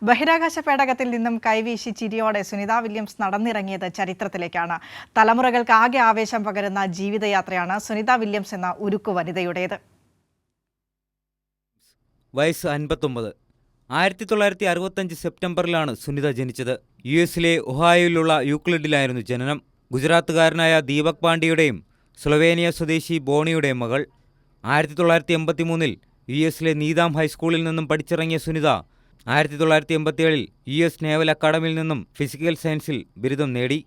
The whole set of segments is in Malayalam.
ബഹിരാകാശ പേടകത്തിൽ നിന്നും കൈവീശി ചിരിയോടെ സുനിത വില്യംസ് നടന്നിറങ്ങിയത് ചരിത്രത്തിലേക്കാണ്. തലമുറകൾക്ക് ആകെ ആവേശം പകരുന്ന ജീവിതയാത്രയാണ് സുനിത വില്യംസ് എന്ന ഉരുക്കു വനിതയുടേത്. വയസ്സ് 59. 1965 സെപ്റ്റംബറിലാണ് സുനിത ജനിച്ചത്. യുഎസിലെ ഒഹായോയിലുള്ള യൂക്ലിഡിലായിരുന്നു ജനനം. ഗുജറാത്തുകാരനായ ദീപക് പാണ്ഡ്യയുടെയും സ്ലൊവേനിയ സ്വദേശി ബോണിയുടെയും മകൾ. 1983 യുഎസിലെ നീതാം ഹൈസ്കൂളിൽ നിന്നും പഠിച്ചിറങ്ങിയ സുനിത 1987 യുഎസ് നേവൽ അക്കാഡമിയിൽ നിന്നും ഫിസിക്കൽ സയൻസിൽ ബിരുദം നേടി.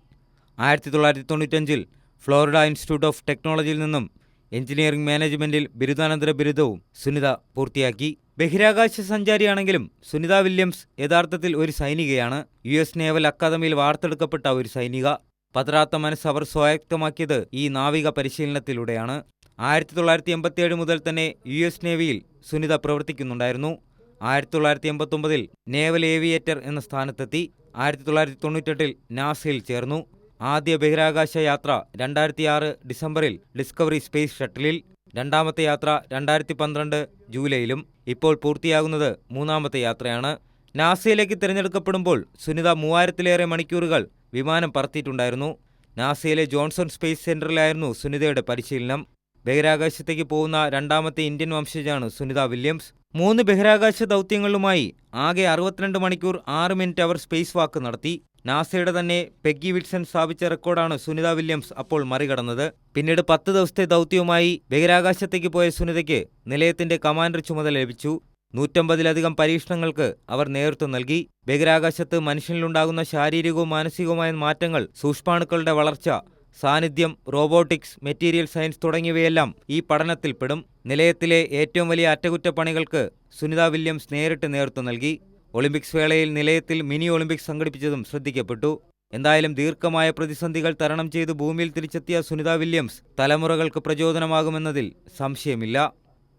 1995 ഫ്ലോറിഡ ഇൻസ്റ്റിറ്റ്യൂട്ട് ഓഫ് ടെക്നോളജിയിൽ നിന്നും എഞ്ചിനീയറിംഗ് മാനേജ്മെന്റിൽ ബിരുദാനന്തര ബിരുദവും സുനിത പൂർത്തിയാക്കി. ബഹിരാകാശ സഞ്ചാരിയാണെങ്കിലും സുനിത വില്യംസ് യഥാർത്ഥത്തിൽ ഒരു സൈനികയാണ്. യുഎസ് നേവൽ അക്കാദമിയിൽ വാർത്തെടുക്കപ്പെട്ട ഒരു സൈനിക. പതറാത്ത മനസ്സ് അവർ സ്വായത്തമാക്കിയത് ഈ നാവിക പരിശീലനത്തിലൂടെയാണ്. 1987 മുതൽ തന്നെ യുഎസ് നേവിയിൽ സുനിത പ്രവർത്തിക്കുന്നുണ്ടായിരുന്നു. 1989 നേവൽ ഏവിയേറ്റർ എന്ന സ്ഥാനത്തെത്തി. 1998 നാസയിൽ ചേർന്നു. ആദ്യ ബഹിരാകാശ യാത്ര 2006 ഡിസംബറിൽ ഡിസ്കവറി സ്പേസ് ഷട്ടിലിൽ. രണ്ടാമത്തെ യാത്ര 2012 ജൂലൈയിലും. ഇപ്പോൾ പൂർത്തിയാകുന്നത് മൂന്നാമത്തെ യാത്രയാണ്. നാസയിലേക്ക് തിരഞ്ഞെടുക്കപ്പെടുമ്പോൾ സുനിത 3000-ലേറെ മണിക്കൂറുകൾ വിമാനം പറത്തിയിട്ടുണ്ടായിരുന്നു. നാസയിലെ ജോൺസൺ സ്പേസ് സെന്ററിലായിരുന്നു സുനിതയുടെ പരിശീലനം. ബഹിരാകാശത്തേക്ക് പോകുന്ന രണ്ടാമത്തെ ഇന്ത്യൻ വംശജയാണ് സുനിത വില്യംസ്. 3 ബഹിരാകാശ ദൗത്യങ്ങളുമായി ആകെ 62 മണിക്കൂർ 6 മിനിറ്റ് അവർ സ്പേസ് വാക്ക് നടത്തി. നാസയുടെ തന്നെ പെഗ്ഗി വിൽസൺ സ്ഥാപിച്ച റെക്കോർഡാണ് സുനിത വില്യംസ് അപ്പോൾ മറികടന്നത്. പിന്നീട് 10 ദിവസത്തെ ദൗത്യവുമായി ബഹിരാകാശത്തേക്ക് പോയ സുനിതയ്ക്ക് നിലയത്തിന്റെ കമാൻഡർ ചുമതല ലഭിച്ചു. 150-ലധികം പരീക്ഷണങ്ങൾക്ക് അവർ നേതൃത്വം നൽകി. ബഹിരാകാശത്ത് മനുഷ്യനിലുണ്ടാകുന്ന ശാരീരികവും മാനസികവുമായ മാറ്റങ്ങൾ, സൂക്ഷ്മാണുക്കളുടെ വളർച്ച, സാന്നിധ്യം, റോബോട്ടിക്സ്, മെറ്റീരിയൽ സയൻസ് തുടങ്ങിയവയെല്ലാം ഈ പഠനത്തിൽപ്പെടും. നിലയത്തിലെ ഏറ്റവും വലിയ അറ്റകുറ്റപ്പണികൾക്ക് സുനിത വില്യംസ് നേരിട്ട് നേതൃത്വം നൽകി. ഒളിമ്പിക്സ് വേളയിൽ നിലയത്തിൽ മിനി ഒളിമ്പിക്സ് സംഘടിപ്പിച്ചതും ശ്രദ്ധിക്കപ്പെട്ടു. എന്തായാലും ദീർഘമായ പ്രതിസന്ധികൾ തരണം ചെയ്ത് ഭൂമിയിൽ തിരിച്ചെത്തിയ സുനിത വില്യംസ് തലമുറകൾക്ക് പ്രചോദനമാകുമെന്നതിൽ സംശയമില്ല.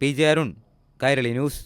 P J Arun, Kairali news.